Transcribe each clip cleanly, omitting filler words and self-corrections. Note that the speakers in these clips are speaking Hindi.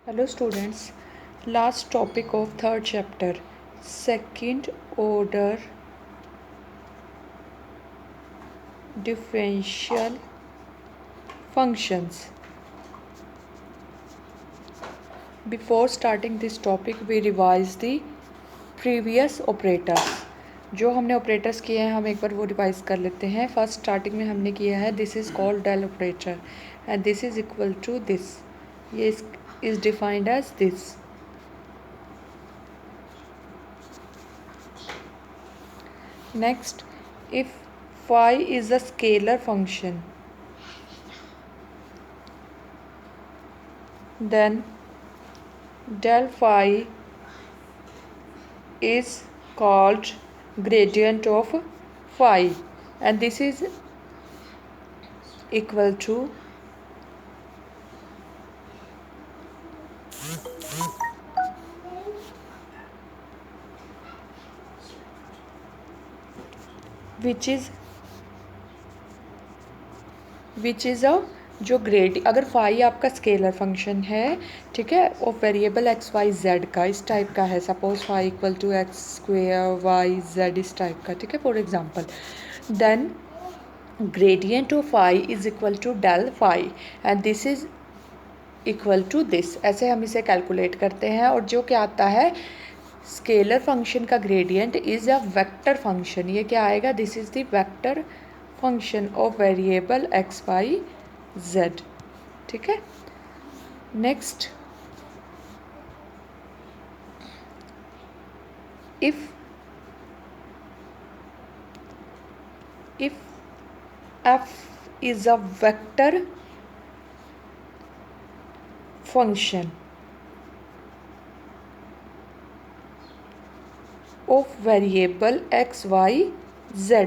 Hello students, last topic of third chapter, second order differential functions. Before starting this topic, we revise the previous operators. जो हमने ऑपरेटर्स किए हैं हम एक बार वो रिवाइज कर लेते हैं. फर्स्ट स्टार्टिंग में हमने किया है this is called del operator and this is equal to this. ये is defined as this. Next, if phi is a scalar function, then del phi is called gradient of phi, and this is equal to which is a जो ग्रेड अगर फाई आपका स्केलर फंक्शन है, ठीक है, और वेरिएबल एक्स वाई जेड का इस टाइप का है, suppose phi equal to x square y z इस टाइप का, ठीक है, for example, then gradient of phi is equal to del phi and this is equal to this. ऐसे हम इसे कैलकुलेट करते हैं और जो क्या आता है स्केलर फंक्शन का gradient is a vector function. ये क्या आएगा, this is the vector function of variable x y z. ठीक है. Next, if f is a vector function of variable x y z,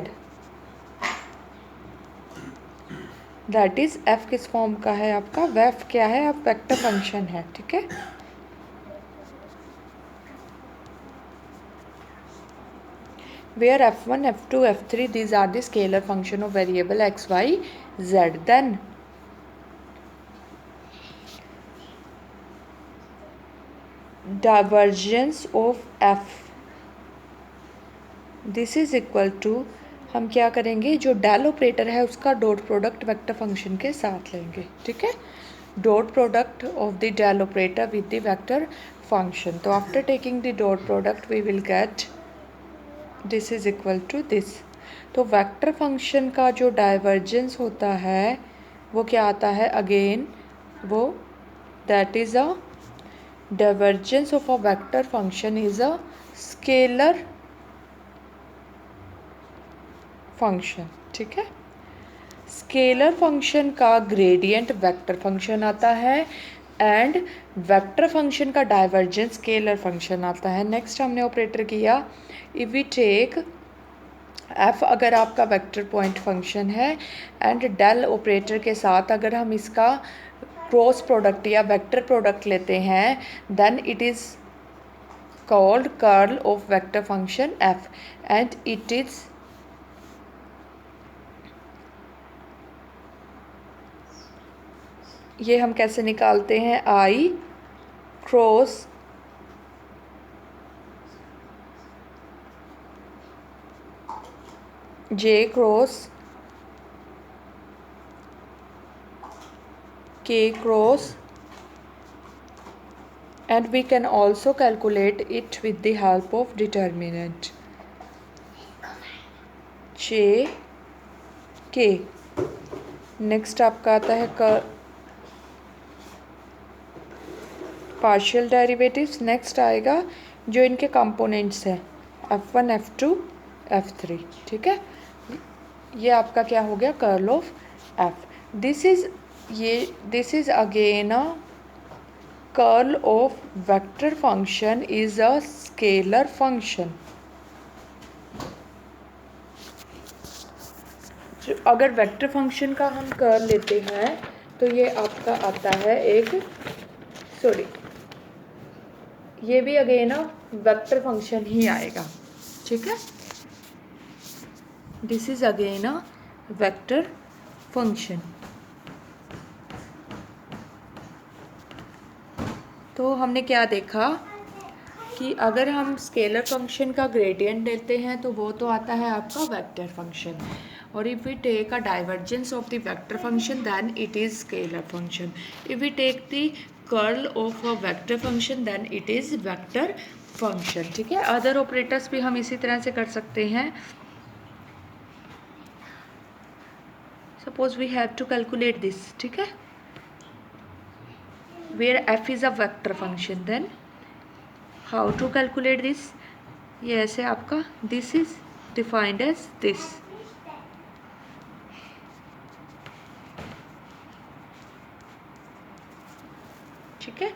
that is f किस फॉर्म का है आपका, f क्या है, आप वेक्टर फंक्शन है. ठीक है. where f1 f2 f3 these are the scalar function of variable x y z, then divergence of f this is equal to, हम क्या करेंगे, जो डेल ऑपरेटर है उसका डॉट प्रोडक्ट वेक्टर फंक्शन के साथ लेंगे. ठीक है. Dot product of the del operator with the vector function. तो after taking the dot product we will get this is equal to this. तो वेक्टर फंक्शन का जो डाइवर्जेंस होता है वो क्या आता है, अगेन वो that is a divergence of a vector function is a scalar function. ठीक है. स्केलर फंक्शन का ग्रेडियंट वेक्टर फंक्शन आता है एंड वेक्टर फंक्शन का डाइवर्जेंस स्केलर फंक्शन आता है. नेक्स्ट हमने ऑपरेटर किया, इफ वी टेक f अगर आपका वेक्टर पॉइंट फंक्शन है एंड डेल ऑपरेटर के साथ अगर हम इसका क्रॉस प्रोडक्ट या वेक्टर प्रोडक्ट लेते हैं then it is called curl of vector function f and it is ये हम कैसे निकालते हैं, i cross j cross k cross, and we can also calculate it with the help of determinant j k. Next आपका आता है पार्शियल डेरिवेटिव्स. नेक्स्ट आएगा जो इनके कंपोनेंट्स हैं f1 f2 f3. ठीक है. ये आपका क्या हो गया, curl of f. This is again a curl of vector function is a scalar function. अगर वेक्टर फंक्शन का हम कर्ल लेते हैं तो ये आपका आता है ये भी अगेन वेक्टर फंक्शन ही आएगा. ठीक है. This is again a vector function. तो हमने क्या देखा कि अगर हम स्केलर फंक्शन का ग्रेडियंट लेते हैं तो वो तो आता है आपका वेक्टर फंक्शन, और if we take a divergence of the vector function then it is scalar function. If we take the curl of a vector function then it is vector function. ठीक है, अदर ऑपरेटर्स भी हम इसी तरह से कर सकते हैं। Suppose we have to calculate this, ठीक है, where F is a vector function, then how to calculate this. ये ऐसे आपका this is defined as this. ठीक है,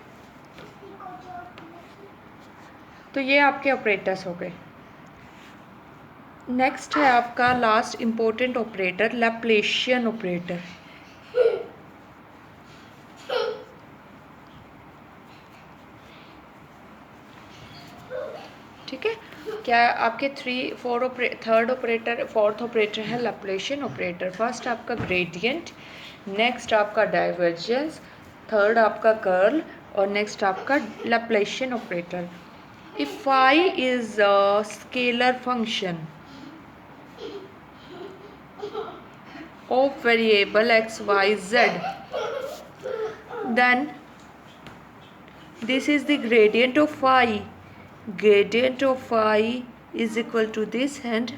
तो ये आपके ऑपरेटर्स हो गए। नेक्स्ट है आपका last important operator, Laplacian operator. ठीक है, क्या आपके फोर्थ ऑपरेटर है लैप्लेशियन ऑपरेटर। फर्स्ट आपका ग्रेडियंट, नेक्स्ट आपका डाइवर्जेंस, थर्ड आपका कर्ल, और नेक्स्ट आपका Laplacian operator. If phi is a scalar function of variable x, y, z, then this is the gradient of phi. Gradient of phi is equal to this and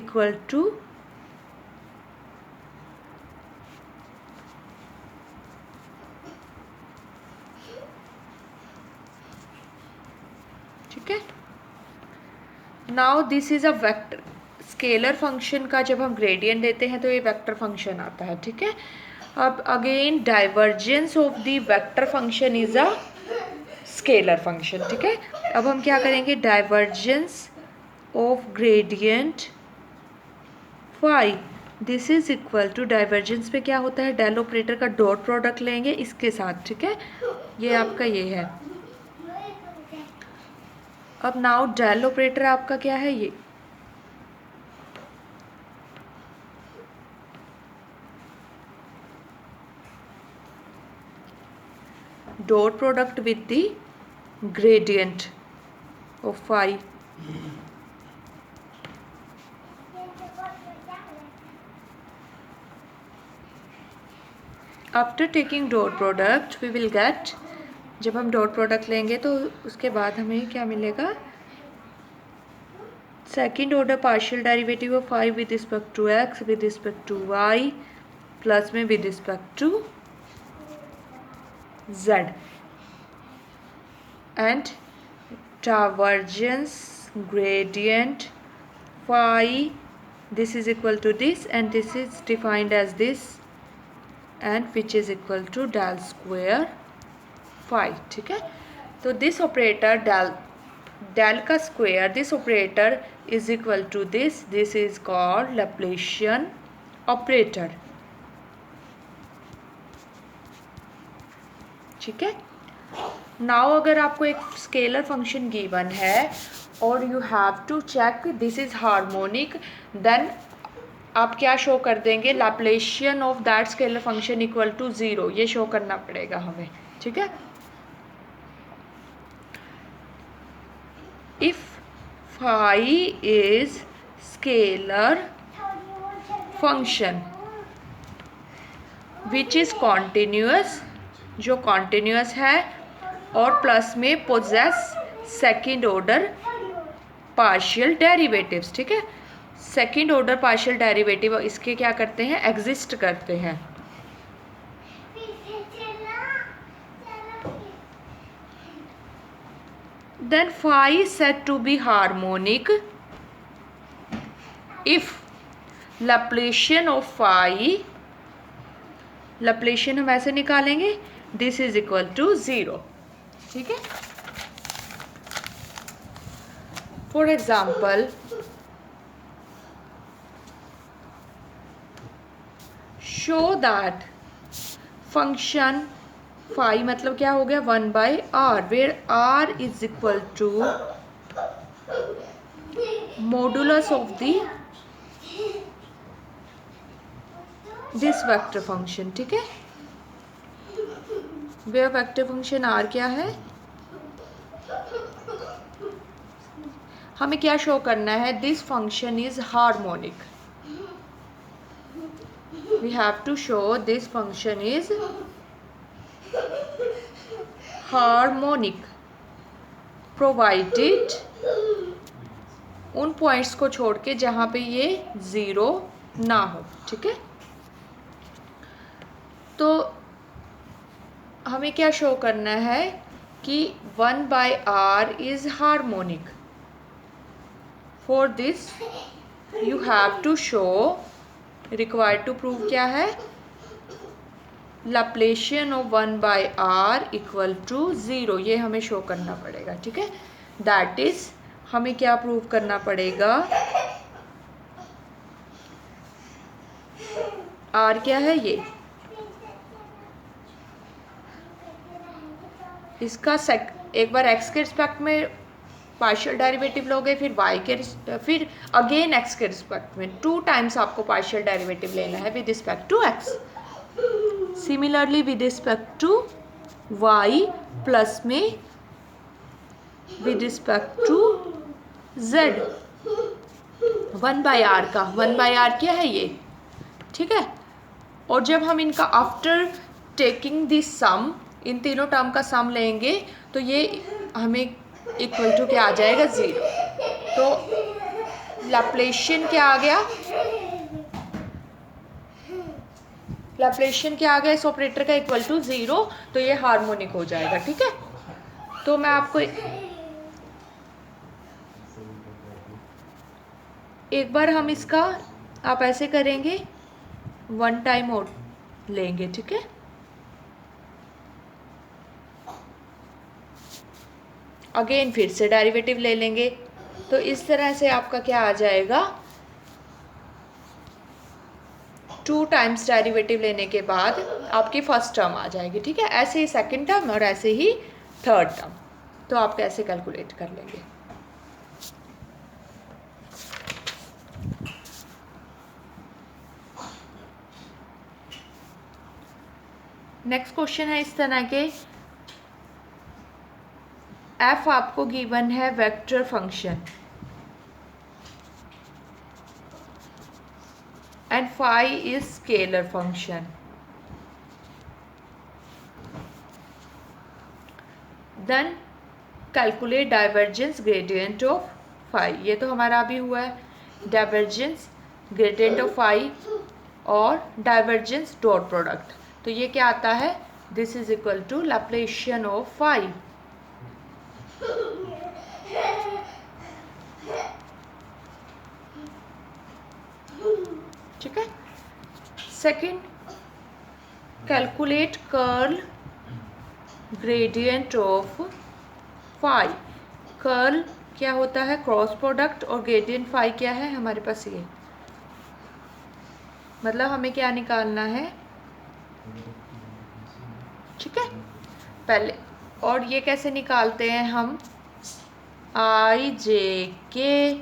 equal to ठीक है। Now this is a vector. Scalar function का जब हम ग्रेडियंट देते हैं तो ये वेक्टर फंक्शन आता है। ठीक है, अब again divergence of the vector function is a scalar function. ठीक है, अब हम क्या करेंगे, divergence of gradient phi this is equal to, divergence पे क्या होता है, डेल ऑपरेटर का डॉट प्रोडक्ट लेंगे इसके साथ। ठीक है, ये आपका ये है। अब नाउ डेल ऑपरेटर आपका क्या है, ये dot product with the gradient of phi. After taking dot product we will get, जब हम dot product लेंगे तो उसके बाद हमें क्या मिलेगा, second order partial derivative of phi with respect to x with respect to y plus में with respect to z, and divergence gradient phi this is equal to this and this is defined as this and which is equal to del square phi. ठीक है, तो this operator del का square, this operator is equal to this is called Laplacian operator. ठीक है, नाउ अगर आपको एक स्केलर फंक्शन गिवन है और you have to check this is harmonic, then आप क्या शो कर देंगे, Laplacian of that scalar function equal to 0, ये शो करना पड़ेगा हमें। ठीक है, if phi is scalar function which is continuous, जो कॉन्टिन्यूअस है और प्लस में possess second order partial derivatives. ठीक है, सेकेंड ऑर्डर पार्शियल डेरिवेटिव इसके क्या करते हैं, एग्जिस्ट करते हैं। Then phi is said to be harmonic if Laplacian of phi, Laplacian हम ऐसे निकालेंगे, दिस इज इक्वल टू 0। ठीक है, for example show that function phi मतलब क्या हो गया, 1/r, where r is equal to modulus of this vector function. ठीक है, वेयर वेक्टर फंक्शन आर क्या है, हमें क्या शो करना है, this function is harmonic, we have to show this function is harmonic provided उन पॉइंट्स को छोड़ के जहाँ पे ये ज़ीरो ना हो, ठीक है। तो हमें क्या शो करना है कि 1/r is harmonic, for this you have to show, required to prove क्या है, लैप्लेशियन ऑफ 1/r इक्वल टू 0, ये हमें शो करना पड़ेगा, ठीक है। दैट इज हमें क्या प्रूव करना पड़ेगा, r क्या है ये, इसका एक बार x के रिस्पेक्ट में पार्शियल डेरिवेटिव लोगे, फिर y के फिर अगेन x के रिस्पेक्ट में, 2 टाइम्स आपको पार्शियल डेरिवेटिव लेना है with respect to x, similarly with respect to y, plus में with respect to z, 1/r का 1/r क्या है ये, ठीक है। और जब हम इनका आफ्टर टेकिंग दिस सम, इन तीनों टर्म का सम लेंगे तो ये हमें इक्वल टू क्या आ जाएगा, 0। तो लैप्लेशियन क्या आ गया, लैप्लेशियन क्या आ गया इस ऑपरेटर का, इक्वल टू 0, तो ये हार्मोनिक हो जाएगा, ठीक है। तो मैं आपको एक बार हम इसका, आप ऐसे करेंगे, 1 टाइम और लेंगे, ठीक है। अगेन फिर से डेरिवेटिव ले लेंगे, तो इस तरह से आपका क्या आ जाएगा, 2 टाइम्स डेरिवेटिव लेने के बाद आपकी फर्स्ट टर्म आ जाएगी, ठीक है। ऐसे ही सेकंड टर्म और ऐसे ही थर्ड टर्म, तो आप कैसे कैलकुलेट कर लेंगे। नेक्स्ट क्वेश्चन है इस तरह के, f आपको गिवन है vector function and phi is scalar function, then calculate divergence gradient of phi, ये तो हमारा अभी हुआ है, डाइवर्जेंस ग्रेडियंट ऑफ phi और डाइवर्जेंस डॉट प्रोडक्ट, तो ये क्या आता है, this is equal to Laplacian of phi, ठीक है। Second, calculate curl gradient of phi, curl क्या होता है, क्रॉस प्रोडक्ट, और ग्रेडियंट phi क्या है हमारे पास ये, मतलब हमें क्या निकालना है, ठीक है। पहले, और ये कैसे निकालते हैं हम, i j k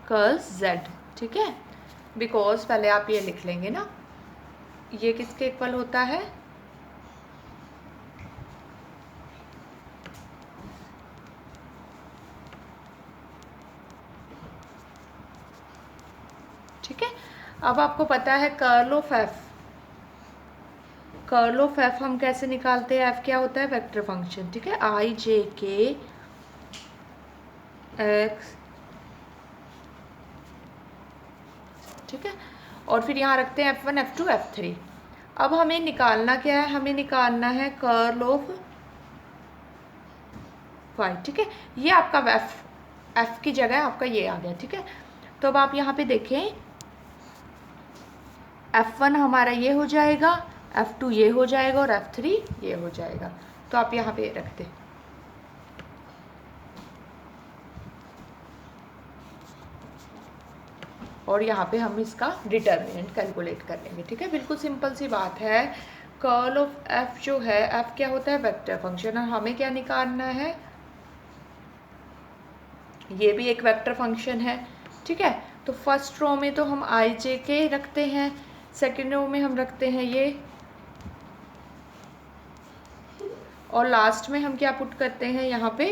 curl z, ठीक है। बिकॉज पहले आप ये लिख लेंगे ना, ये किसके इक्वल होता है, ठीक है। अब आपको पता है curl of f, curl of f हम कैसे निकालते हैं, f क्या होता है, वेक्टर फंक्शन, ठीक है, i j k x, ठीक है। और फिर यहाँ रखते हैं f1 f2 f3। अब हमें निकालना क्या है, हमें निकालना है कर्ल ऑफ phi, ठीक है। ये आपका f की जगह आपका ये आ गया, ठीक है। तो अब आप यहाँ पे देखें, f1 हमारा ये हो जाएगा, f2 ये हो जाएगा और f3 ये हो जाएगा, तो आप यहाँ पे रख दें। और यहाँ पे हम इसका डिटर्मिनेंट कैलकुलेट कर लेंगे। ठीक है, बिल्कुल सिंपल सी बात है। कर्ल ऑफ एफ जो है, एफ क्या होता है, वेक्टर फंक्शन, और हमें क्या निकालना है, ये भी एक वेक्टर फंक्शन है। ठीक है, तो फर्स्ट रो में तो हम आई जे के रखते हैं, सेकेंड रो में हम रखते हैं ये, और लास्ट में हम क्या पुट करते हैं यहाँ पे,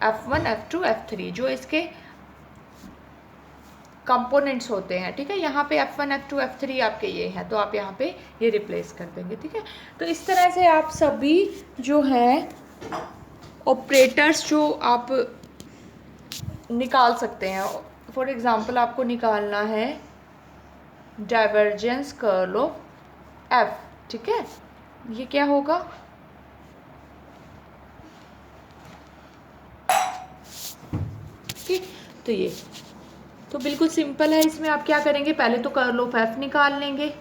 F1 F2 F3 जो इसके कंपोनेंट्स होते हैं। ठीक है, यहाँ पे F1 F2 F3 आपके ये हैं, तो आप यहाँ पे ये रिप्लेस कर देंगे। ठीक है, तो इस तरह से आप सभी जो हैं ऑपरेटर्स जो आप निकाल सकते हैं। फॉर एग्जांपल आपको निकालना है डाइवर्जेंस कर्ल ऑफ एफ। ठीक है, ये क्या होगा, ठीक, तो ये तो बिल्कुल सिंपल है। इसमें आप क्या करेंगे, पहले तो कर्ल ऑफ एफ निकाल लेंगे,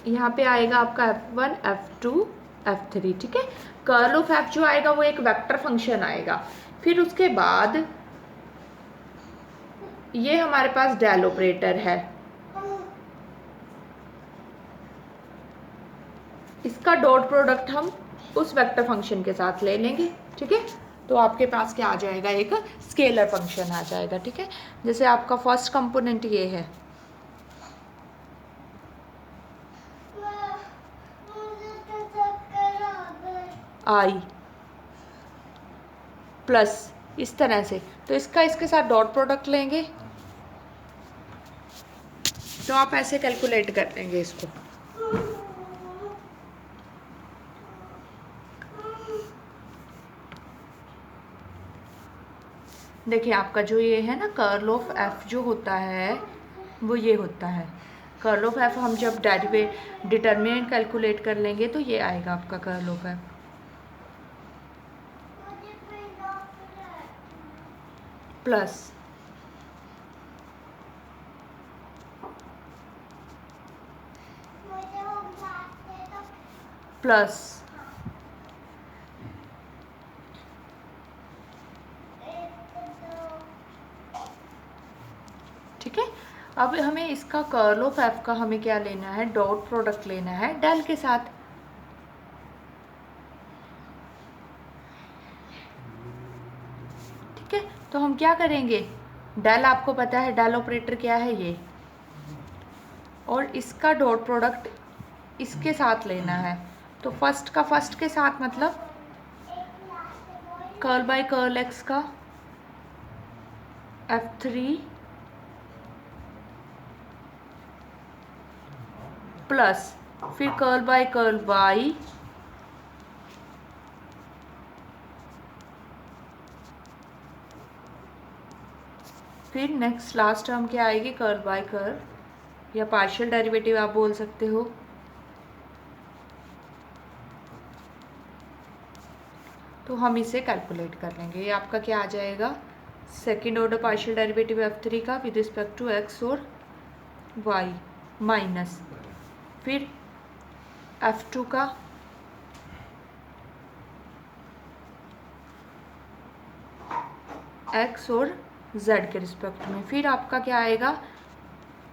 यहाँ पे आएगा आपका F1 F2 F3। ठीक है, कर्ल ऑफ एफ जो आएगा वो एक वेक्टर फंक्शन आएगा। फिर उसके बाद ये हमारे पास डेल ऑपरेटर है, इसका डॉट प्रोडक्ट हम उस वेक्टर फंक्शन के साथ ले लेंगे। ठीक है, तो आपके पास क्या आ जाएगा, एक स्केलर फंक्शन आ जाएगा। ठीक है, जैसे आपका फर्स्ट कंपोनेंट ये है आई प्लस इस तरह से, तो इसका इसके साथ डॉट प्रोडक्ट लेंगे, तो आप ऐसे कैलकुलेट कर लेंगे इसको। देखिए आपका जो ये है ना कर्ल ऑफ एफ जो होता है वो ये होता है, कर्ल ऑफ एफ हम जब डिटर्मिनेंट कैलकुलेट कर लेंगे तो ये आएगा आपका curl of F plus plus ठीक है, अब हमें इसका कर्ल ऑफ एफ का हमें क्या लेना है, डॉट प्रोडक्ट लेना है डेल के साथ। ठीक है, तो हम क्या करेंगे, डेल आपको पता है डेल ऑपरेटर क्या है ये, और इसका डॉट प्रोडक्ट इसके साथ लेना है। तो फर्स्ट का फर्स्ट के साथ मतलब कर्ल बाय कर्ल एक्स का F3 प्लस फिर कर्ल बाय कर्ल वाई फिर नेक्स्ट लास्ट टर्म क्या आएगी, कर्ल बाय कर्ल या पार्शियल डेरिवेटिव आप बोल सकते हो। तो हम इसे कैलकुलेट कर लेंगे, ये आपका क्या आ जाएगा, second order partial derivative F3 का विद रिस्पेक्ट टू x और y माइनस फिर F2 का x और z के रिस्पेक्ट में, फिर आपका क्या आएगा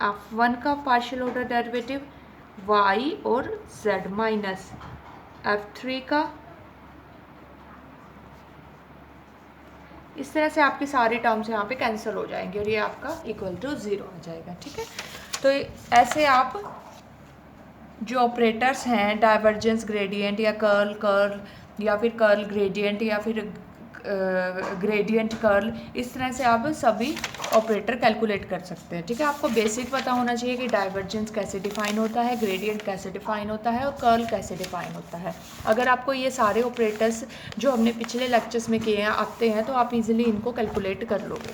F1 का पार्शियल ऑर्डर डेरिवेटिव y और z माइनस F3 का। इस तरह से आपके सारे टर्म्स यहाँ पे कैंसिल हो जाएंगे और ये आपका इक्वल टू 0 आ जाएगा। ठीक है, तो ऐसे आप जो ऑपरेटर्स हैं डाइवर्जेंस ग्रेडियंट या कर्ल कर्ल या फिर कर्ल ग्रेडियंट या फिर ग्रेडियंट कर्ल, इस तरह से आप सभी ऑपरेटर कैलकुलेट कर सकते हैं। ठीक है, आपको बेसिक पता होना चाहिए कि डाइवर्जेंस कैसे डिफाइन होता है, ग्रेडियंट कैसे डिफाइन होता है और कर्ल कैसे डिफाइन होता है। अगर आपको ये सारे ऑपरेटर्स जो हमने पिछले लेक्चर्स में किए हैं आते हैं तो आप इजीली इनको कैलकुलेट कर लोगे।